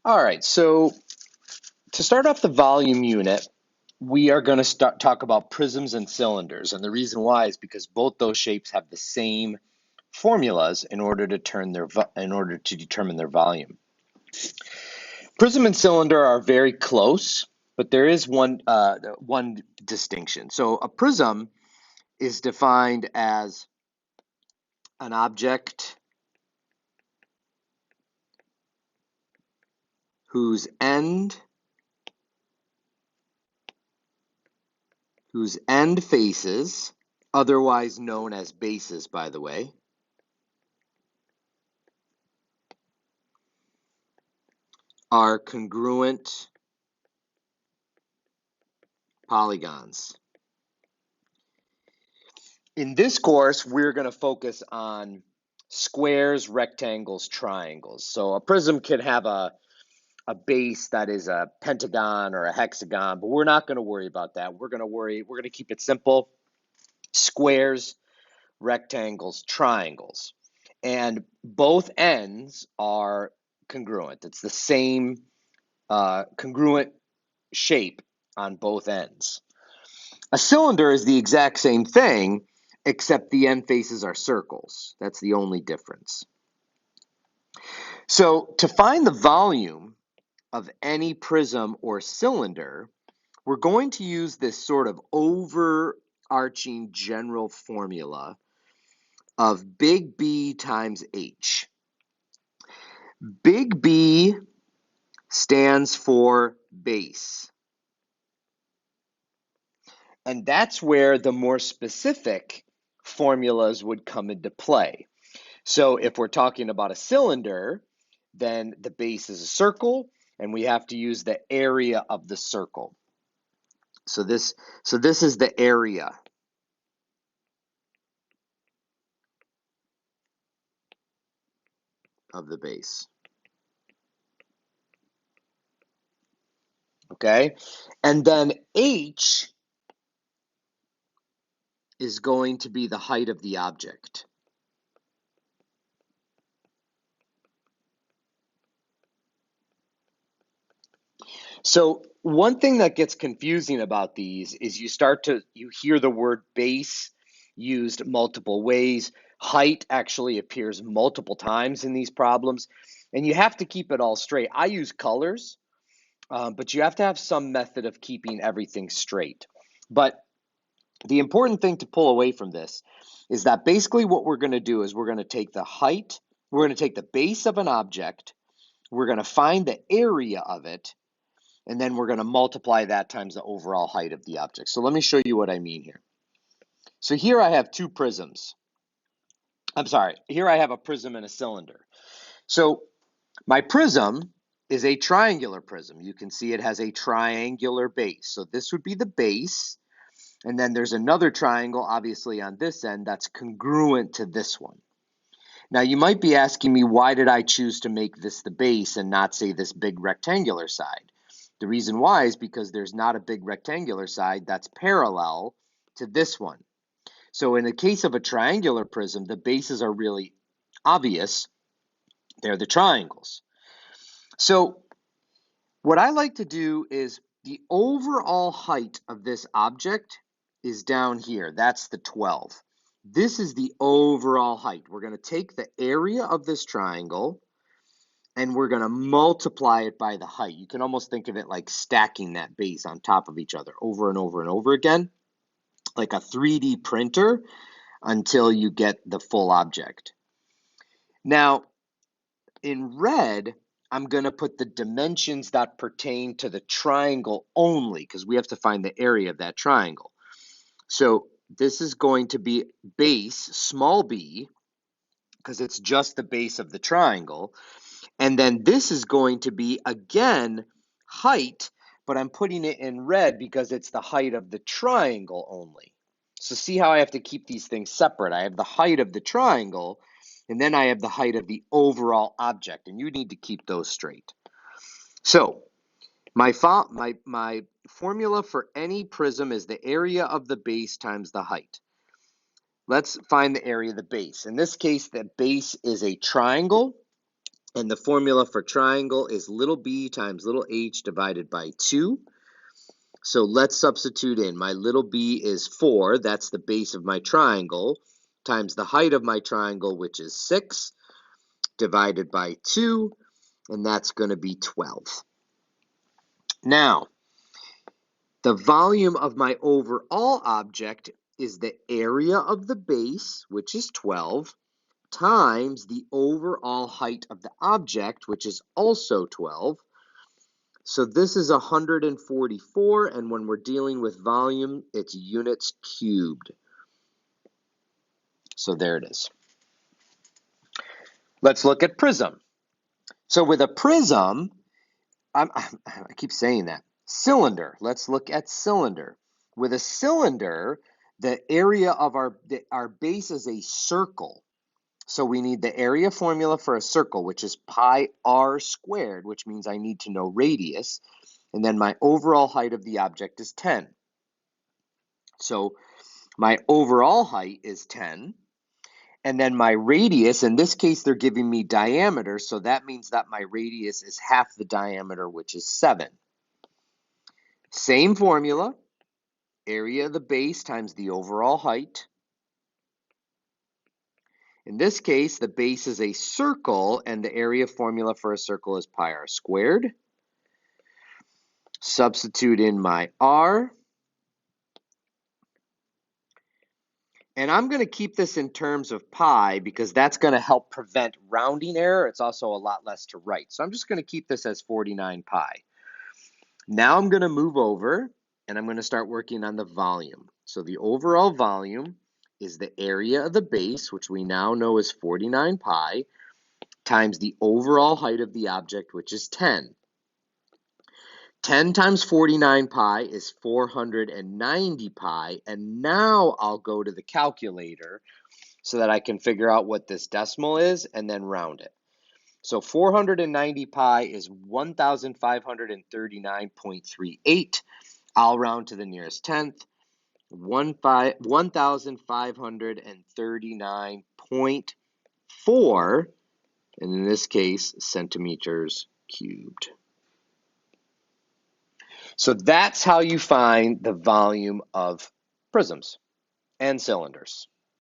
All right, so to start off the volume unit, we are going to talk about prisms and cylinders. And the reason why is because both those shapes have the same formulas in order to determine their volume. Prism and cylinder are very close, but there is one distinction. So a prism is defined as an object whose end faces, otherwise known as bases, by the way, are congruent polygons. In this course, we're going to focus on squares, rectangles, triangles. So a prism can have a base that is a pentagon or a hexagon, but we're not going to worry about that. We're going to keep it simple. Squares, rectangles, triangles. And both ends are congruent. It's the same congruent shape on both ends. A cylinder is the exact same thing, except the end faces are circles. That's the only difference. So to find the volume of any prism or cylinder, we're going to use this sort of overarching general formula of big B times H. Big B stands for base. And that's where the more specific formulas would come into play. So if we're talking about a cylinder, then the base is a circle, and we have to use the area of the circle. So this is the area. Of the base. Okay? And then H is going to be the height of the object. So one thing that gets confusing about these is you hear the word base used multiple ways. Height actually appears multiple times in these problems, and you have to keep it all straight. I use colors, but you have to have some method of keeping everything straight. But the important thing to pull away from this is that basically what we're going to do is we're going to take the height, we're going to take the base of an object, we're going to find the area of it, and then we're going to multiply that times the overall height of the object. So let me show you what I mean here. So here I have two prisms. Here I have a prism and a cylinder. So my prism is a triangular prism. You can see it has a triangular base. So this would be the base, and then there's another triangle, obviously, on this end that's congruent to this one. Now, you might be asking me, why did I choose to make this the base and not, say, this big rectangular side? The reason why is because there's not a big rectangular side that's parallel to this one. So in the case of a triangular prism, the bases are really obvious. They're the triangles. So what I like to do is the overall height of this object is down here. That's the 12. This is the overall height. We're going to take the area of this triangle and we're going to multiply it by the height. You can almost think of it like stacking that base on top of each other over and over and over again, like a 3D printer, until you get the full object. Now, in red, I'm going to put the dimensions that pertain to the triangle only, because we have to find the area of that triangle. So this is going to be base, small b, because it's just the base of the triangle. And then this is going to be, again, height, but I'm putting it in red because it's the height of the triangle only. So see how I have to keep these things separate. I have the height of the triangle, and then I have the height of the overall object, and you need to keep those straight. So my formula for any prism is the area of the base times the height. Let's find the area of the base. In this case, the base is a triangle. And the formula for triangle is little b times little h divided by 2. So let's substitute in. My little b is 4, that's the base of my triangle, times the height of my triangle, which is 6, divided by 2, and that's going to be 12. Now, the volume of my overall object is the area of the base, which is 12, times the overall height of the object, which is also 12. So this is 144, and when we're dealing with volume, it's units cubed. So there it is. Let's look at Prism. So with a prism, I keep saying that. Cylinder, let's look at cylinder. With a cylinder, the area of our base is a circle. So we need the area formula for a circle, which is pi r squared, which means I need to know radius. And then my overall height of the object is 10. So my overall height is 10. And then my radius, in this case, they're giving me diameter. So that means that my radius is half the diameter, which is 7. Same formula, area of the base times the overall height. In this case, the base is a circle, and the area formula for a circle is pi r squared. Substitute in my r. And I'm going to keep this in terms of pi because that's going to help prevent rounding error. It's also a lot less to write. So I'm just going to keep this as 49 pi. Now I'm going to move over, and I'm going to start working on the volume. So the overall volume is the area of the base, which we now know is 49 pi, times the overall height of the object, which is 10. 10 times 49 pi is 490 pi, and now I'll go to the calculator so that I can figure out what this decimal is and then round it. So 490 pi is 1,539.38. I'll round to the nearest tenth, 1,539.4, and in this case, centimeters cubed. So that's how you find the volume of prisms and cylinders.